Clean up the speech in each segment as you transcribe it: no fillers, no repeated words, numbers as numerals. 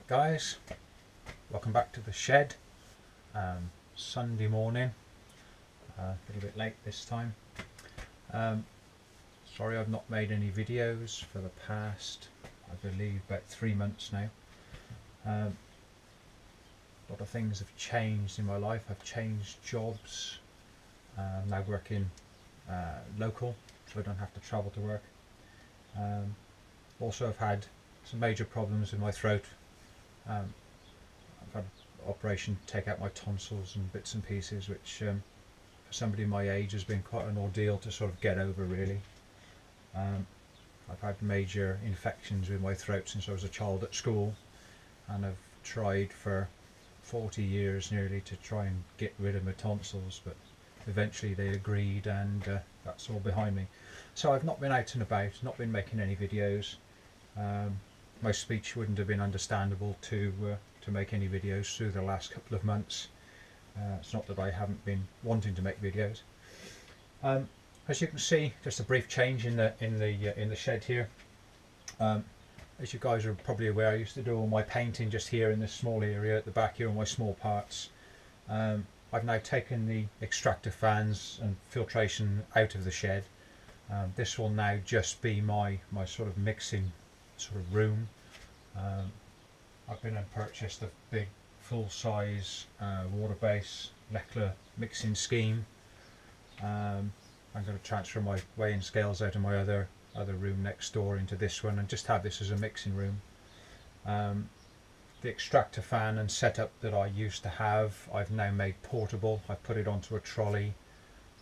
guys, welcome back to the shed. Sunday morning, a little bit late this time. Sorry I've not made any videos for the past, I believe, about 3 months now. A lot of things have changed in my life. I've changed jobs. I'm now working local, so I don't have to travel to work. Also, I've had some major problems with my throat. I've had an operation to take out my tonsils and bits and pieces, which for somebody my age has been quite an ordeal to sort of get over, really. I've had major infections with my throat since I was a child at school, and I've tried for 40 years nearly to try and get rid of my tonsils, but eventually they agreed, and that's all behind me. So I've not been out and about, not been making any videos. My speech wouldn't have been understandable to make any videos through the last couple of months. It's not that I haven't been wanting to make videos. As you can see, just a brief change in the shed here. As you guys are probably aware, I used to do all my painting just here in this small area at the back here, all my small parts. I've now taken the extractor fans and filtration out of the shed. This will now just be my sort of mixing sort of room. I've been and purchased a big full-size water base Leckler mixing scheme. I'm going to transfer my weighing scales out of my other room next door into this one and just have this as a mixing room. The extractor fan and setup that I used to have, I've now made portable. I've put it onto a trolley.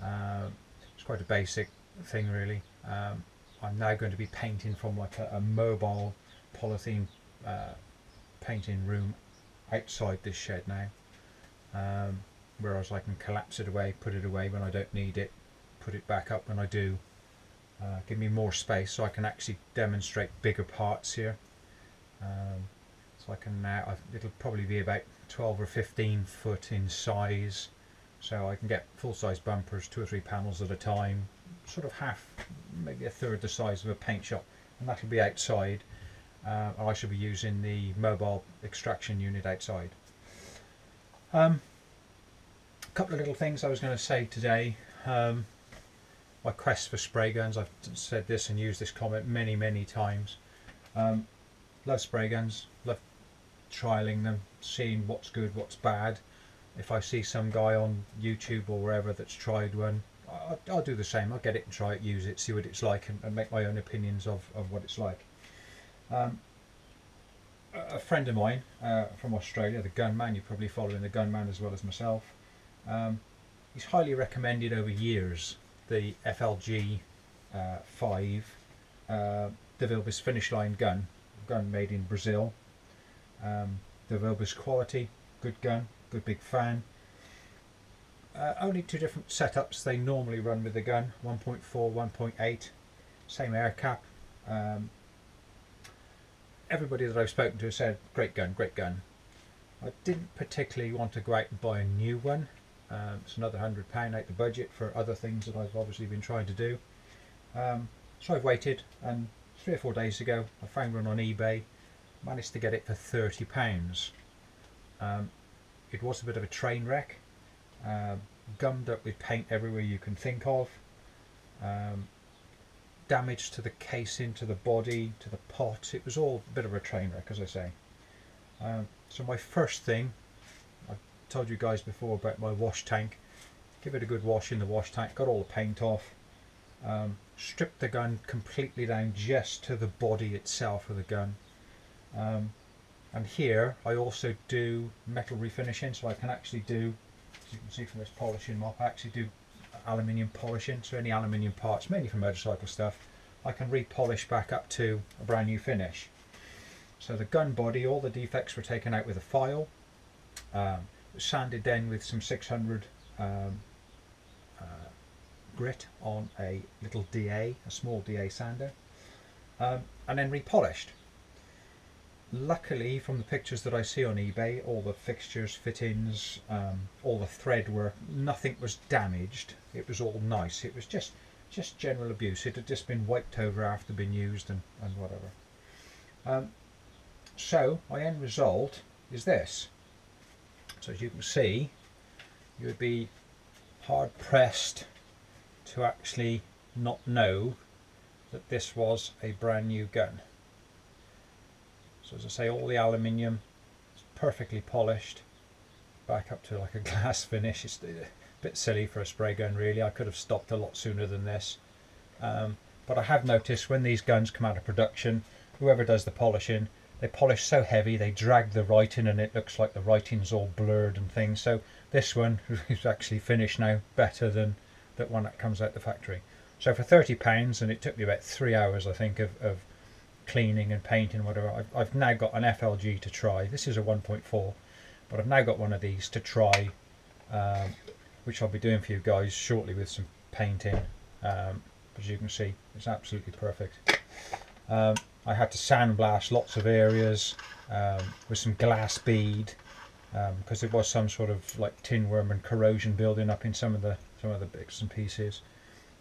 It's quite a basic thing, really. I'm now going to be painting from like a mobile polythene painting room outside this shed now, whereas I can collapse it away, put it away when I don't need it, put it back up when I do. Give me more space so I can actually demonstrate bigger parts here. So I can now, it'll probably be about 12 or 15 foot in size, so I can get full-size bumpers, 2 or 3 panels at a time, sort of half, maybe a third the size of a paint shop, and that'll be outside. I should be using the mobile extraction unit outside. A couple of little things I was going to say today. My quest for spray guns, I've said this and used this comment many times. Love spray guns, love trialing them, seeing what's good, what's bad. If I see some guy on YouTube or wherever that's tried one, I'll do the same. I'll get it and try it, use it, see what it's like, and make my own opinions of what it's like. A friend of mine from Australia, the Gunman, you're probably following the Gunman as well as myself, he's highly recommended over years the FLG 5 Devilbiss finish line gun made in Brazil. Devilbiss quality, good gun, good big fan. Only 2 different setups they normally run with the gun, 1.4, 1.8, same air cap. Everybody that I've spoken to said, great gun, great gun. I didn't particularly want to go out and buy a new one. It's another £100 out the budget for other things that I've obviously been trying to do. So I've waited, and 3 or 4 days ago I found one on eBay, managed to get it for £30. It was a bit of a train wreck, gummed up with paint everywhere you can think of, damage to the casing, to the body, to the pot. It was all a bit of a train wreck, as I say. So my first thing, I told you guys before about my wash tank. Give it a good wash in the wash tank, got all the paint off, stripped the gun completely down just to the body itself of the gun. And here I also do metal refinishing, so I can actually do, as you can see from this polishing mop, I actually do aluminium polishing, so any aluminium parts, mainly for motorcycle stuff, I can repolish back up to a brand new finish. So the gun body, all the defects were taken out with a file, sanded then with some 600 grit on a little DA, a small DA sander, and then repolished. Luckily, from the pictures that I see on eBay, all the fixtures, fittings, all the thread work, nothing was damaged. It was all nice. It was just general abuse. It had just been wiped over after being used and whatever. So my end result is this. So as you can see, you would be hard pressed to actually not know that this was a brand new gun. So as I say, all the aluminium is perfectly polished, back up to like a glass finish. It's a bit silly for a spray gun really. I could have stopped a lot sooner than this. But I have noticed when these guns come out of production, whoever does the polishing, they polish so heavy they drag the writing and it looks like the writing's all blurred and things. So this one is actually finished now better than that one that comes out the factory. So for £30, and it took me about 3 hours I think of cleaning and painting, whatever, I've now got an FLG to try. This is a 1.4, but I've now got one of these to try, which I'll be doing for you guys shortly with some painting. As you can see, it's absolutely perfect. I had to sandblast lots of areas with some glass bead because there was some sort of like tin worm and corrosion building up in some of the bits and pieces.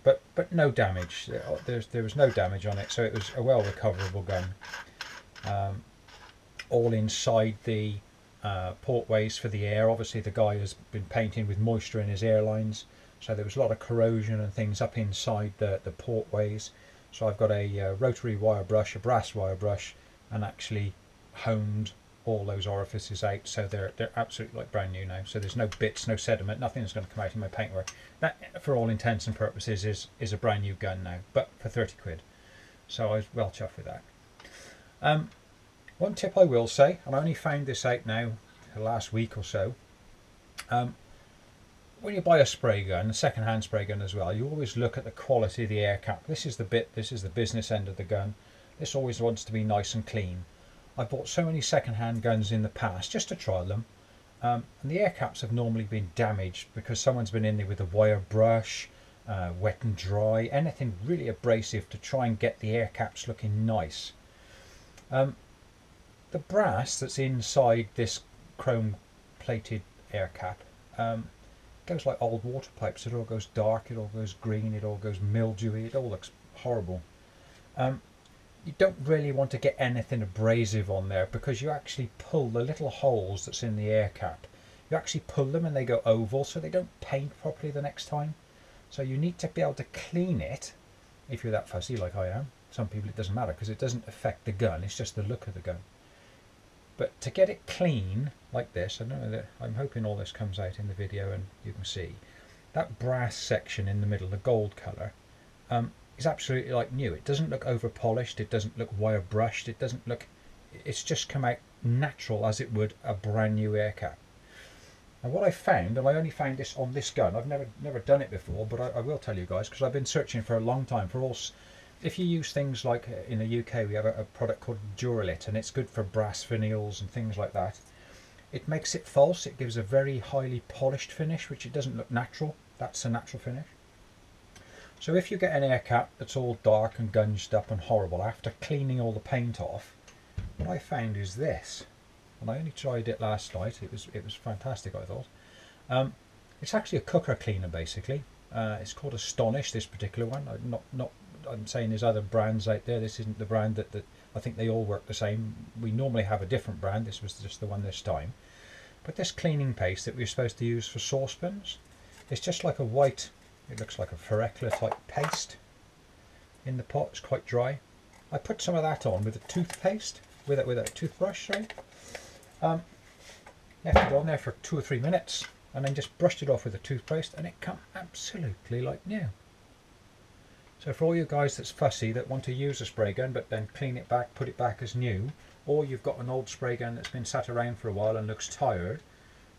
But no damage. There was no damage on it, so it was a well recoverable gun. All inside the portways for the air. Obviously the guy has been painting with moisture in his airlines, so there was a lot of corrosion and things up inside the portways. So I've got a rotary wire brush, a brass wire brush, and actually honed all those orifices out, so they're absolutely like brand new now. So there's no bits, no sediment, nothing's going to come out in my paintwork. That, for all intents and purposes, is a brand new gun now, but for 30 quid. So I was well chuffed with that. One tip I will say, and I only found this out now the last week or so, when you buy a spray gun, a second-hand spray gun as well, you always look at the quality of the air cap. This is the business end of the gun. This always wants to be nice and clean. I bought so many second-hand guns in the past just to try them, and the air caps have normally been damaged because someone's been in there with a wire brush, wet and dry, anything really abrasive to try and get the air caps looking nice. The brass that's inside this chrome plated air cap goes like old water pipes. It all goes dark, it all goes green, it all goes mildewy, it all looks horrible. You don't really want to get anything abrasive on there because you actually pull the little holes that's in the air cap. You actually pull them and they go oval, so they don't paint properly the next time. So you need to be able to clean it if you're that fussy like I am. Some people it doesn't matter because it doesn't affect the gun, it's just the look of the gun. But to get it clean like this, I don't know, I'm hoping all this comes out in the video and you can see that brass section in the middle, the gold colour, is absolutely like new. It doesn't look over polished, it doesn't look wire brushed, it doesn't look, it's just come out natural as it would a brand new air cap. And what I found, and I only found this on this gun, I've never done it before, but I will tell you guys because I've been searching for a long time for all. If you use things like in the UK we have a product called Duralit, and it's good for brass finials and things like that. It makes it false, it gives a very highly polished finish which it doesn't look natural. That's a natural finish. So if you get an air cap that's all dark and gunged up and horrible after cleaning all the paint off, what I found is this, and I only tried it last night. It was fantastic, I thought. It's actually a cooker cleaner basically. It's called Astonish, this particular one. I'm saying there's other brands out there. This isn't the brand that I think they all work the same. We normally have a different brand. This was just the one this time. But this cleaning paste that we're supposed to use for saucepans, it's just like a white, it looks like a Ferrecla type paste in the pot. It's quite dry. I put some of that on with a toothpaste, with a toothbrush, sorry. Left it on there for 2 or 3 minutes and then just brushed it off with a toothpaste and it come absolutely like new. So for all you guys that's fussy, that want to use a spray gun but then clean it back, put it back as new, or you've got an old spray gun that's been sat around for a while and looks tired,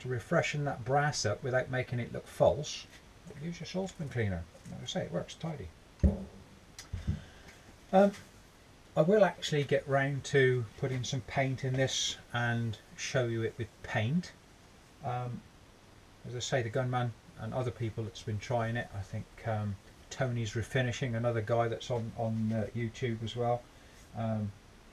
to refreshen that brass up without making it look false, use your saucepan cleaner. Like I say, it works tidy. I will actually get round to putting some paint in this and show you it with paint. As I say, the Gunman and other people that's been trying it, I think Tony's Refinishing, another guy that's on YouTube as well.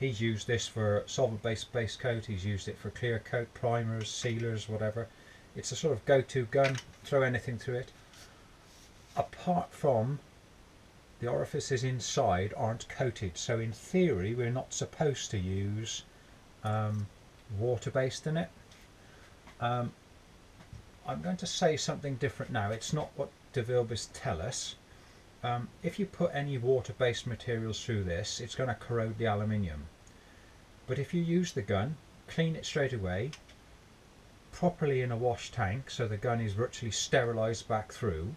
He's used this for solvent-based base coat, he's used it for clear coat, primers, sealers, whatever. It's a sort of go-to gun, throw anything through it. Apart from the orifices inside aren't coated, so in theory we're not supposed to use water-based in it. I'm going to say something different now. It's not what Devilbiss tell us. If you put any water-based materials through this, it's going to corrode the aluminium. But if you use the gun, clean it straight away, properly in a wash tank, so the gun is virtually sterilized back through,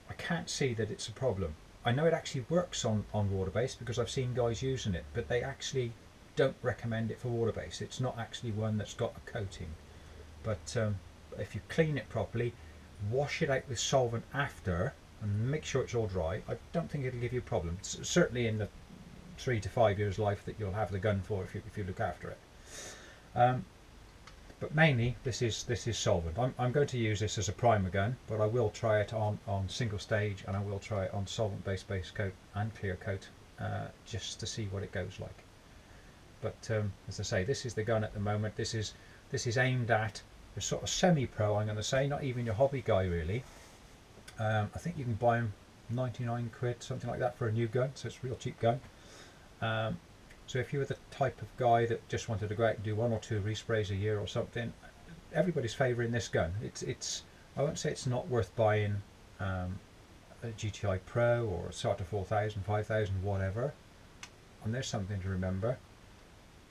I can't see that it's a problem. I know it actually works on water-based because I've seen guys using it, but they actually don't recommend it for water-based. It's not actually one that's got a coating. But if you clean it properly, wash it out with solvent after, and make sure it's all dry, I don't think it'll give you a problem. It's certainly in the 3 to 5 years life that you'll have the gun for if you look after it. But mainly this is solvent. I'm going to use this as a primer gun, but I will try it on single stage, and I will try it on solvent based base coat and clear coat, just to see what it goes like. But as I say, this is the gun at the moment. This is aimed at a sort of semi-pro, I'm going to say, not even your hobby guy really. I think you can buy them 99 quid, something like that, for a new gun, so it's a real cheap gun. So if you were the type of guy that just wanted to go out and do 1 or 2 resprays a year or something, everybody's favouring this gun. It's I won't say it's not worth buying a GTI Pro or a Sartor 4000, 5000, whatever. And there's something to remember.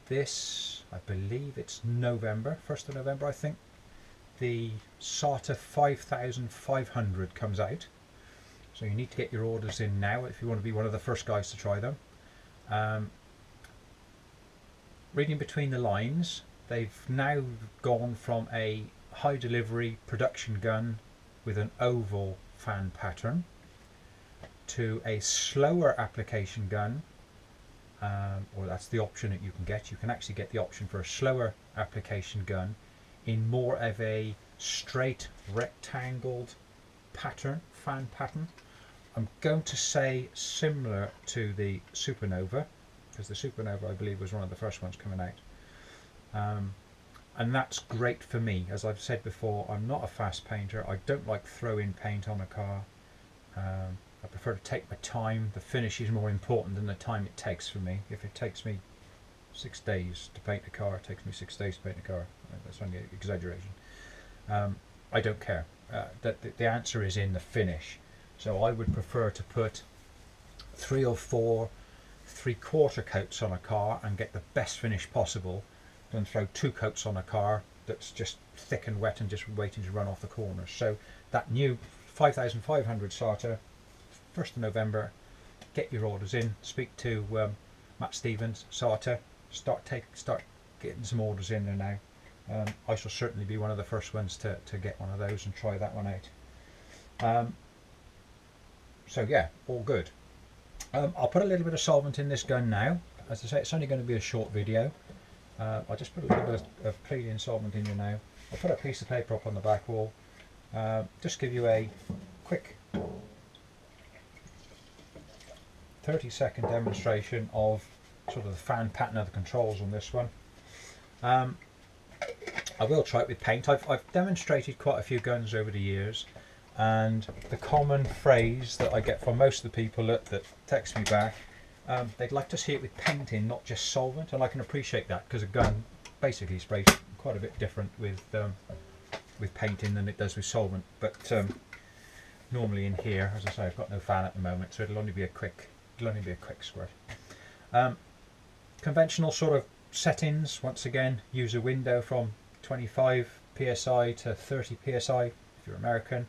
This, I believe it's November, 1st of November I think, the Sartor 5500 comes out. So you need to get your orders in now if you want to be one of the first guys to try them. Reading between the lines, they've now gone from a high delivery production gun with an oval fan pattern to a slower application gun, or that's the option that you can get. You can actually get the option for a slower application gun in more of a straight rectangled pattern, fan pattern. I'm going to say similar to the Supernova, because the Supernova I believe was one of the first ones coming out. And that's great for me. As I've said before, I'm not a fast painter. I don't like throwing paint on a car. I prefer to take my time. The finish is more important than the time it takes for me. If it takes me 6 days to paint a car, it takes me 6 days to paint a car. That's only an exaggeration. I don't care. The answer is in the finish. So I would prefer to put 3 or 4 3/4 coats on a car and get the best finish possible than throw 2 coats on a car that's just thick and wet and just waiting to run off the corners. So that new 5500 Sartor, 1st of November, get your orders in, speak to Matt Stevens, Sartor, start getting some orders in there now. I shall certainly be one of the first ones to get one of those and try that one out. So yeah, all good. I'll put a little bit of solvent in this gun now. As I say, it's only going to be a short video. I'll just put a little bit of Pleiadian solvent in here now. I'll put a piece of paper up on the back wall. Just give you a quick 30-second demonstration of sort of the fan pattern of the controls on this one. I will try it with paint. I've demonstrated quite a few guns over the years, and the common phrase that I get from most of the people that text me back, they'd like to see it with paint in, not just solvent, and I can appreciate that, because a gun basically sprays quite a bit different with paint in than it does with solvent. But normally in here, as I say, I've got no fan at the moment, so it'll only be a quick squirt. Conventional sort of settings, once again, use a window from 25 psi to 30 psi if you're American,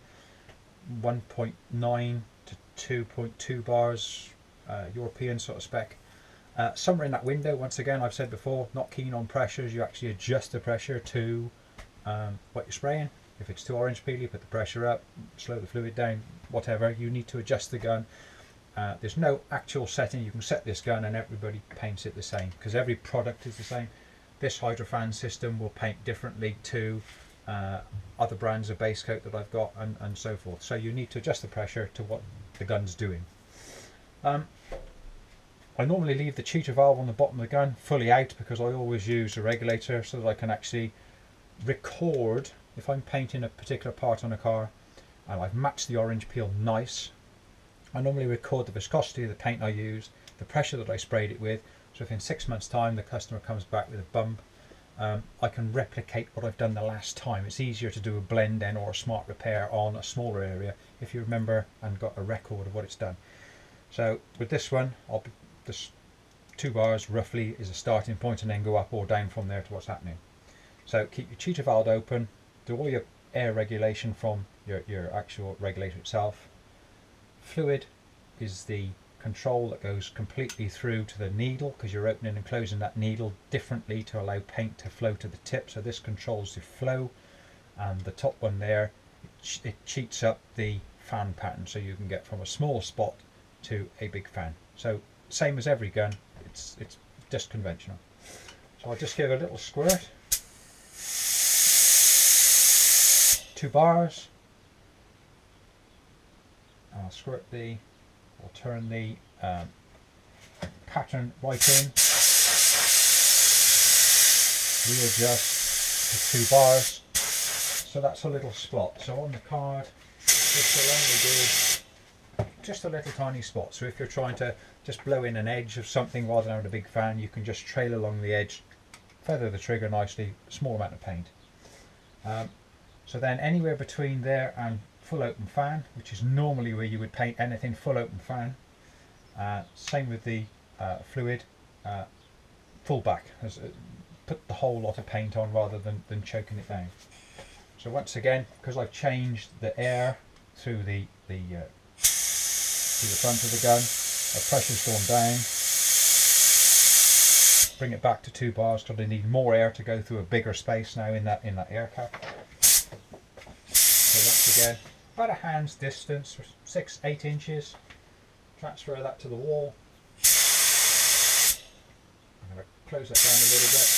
1.9 to 2.2 bars, European sort of spec. Somewhere in that window, once again, I've said before, not keen on pressures. You actually adjust the pressure to what you're spraying. If it's too orange peel, you put the pressure up, slow the fluid down, whatever. You need to adjust the gun. There's no actual setting. You can set this gun and everybody paints it the same, because every product is the same. This hydrofan system will paint differently to other brands of base coat that I've got, and so forth. So you need to adjust the pressure to what the gun's doing. I normally leave the cheater valve on the bottom of the gun fully out, because I always use a regulator so that I can actually record if I'm painting a particular part on a car and I've matched the orange peel nice. I normally record the viscosity of the paint I used, the pressure that I sprayed it with, So if in 6 months time the customer comes back with a bump, I can replicate what I've done the last time. It's easier to do a blend then or a smart repair on a smaller area if you remember and got a record of what it's done. So with this one, this 2 bars roughly is a starting point, and then go up or down from there to what's happening. So keep your cheater valve open, do all your air regulation from your actual regulator itself. Fluid is the control that goes completely through to the needle, because you're opening and closing that needle differently to allow paint to flow to the tip. So this controls the flow, and the top one there, it cheats up the fan pattern, so you can get from a small spot to a big fan. So same as every gun, it's just conventional. So I'll just give a little squirt. 2 bars. I'll squirt I'll turn the pattern right in, readjust to 2 bars, so that's a little spot. So on the card this will only do just a little tiny spot, so if you're trying to just blow in an edge of something rather than having a big fan, you can just trail along the edge, feather the trigger nicely, small amount of paint. So then anywhere between there and full open fan, which is normally where you would paint anything, full open fan. Same with the fluid, full back, put the whole lot of paint on rather than choking it down. So once again, because I've changed the air through the front of the gun, the pressure's gone down. Bring it back to 2 bars because I need more air to go through a bigger space now in that air cap. So once again, about a hand's distance, 6-8 inches. Transfer that to the wall. I'm going to close that down a little bit.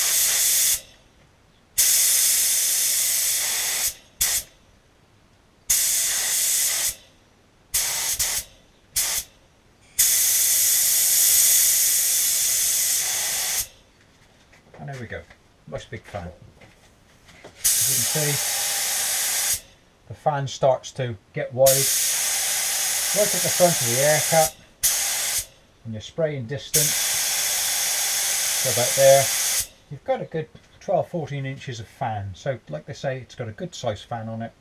And there we go. Nice big fan. As you can see, the fan starts to get wide right at the front of the air cap, and your spraying distance, so about there, you've got a good 12-14 inches of fan. So like they say, it's got a good size fan on it.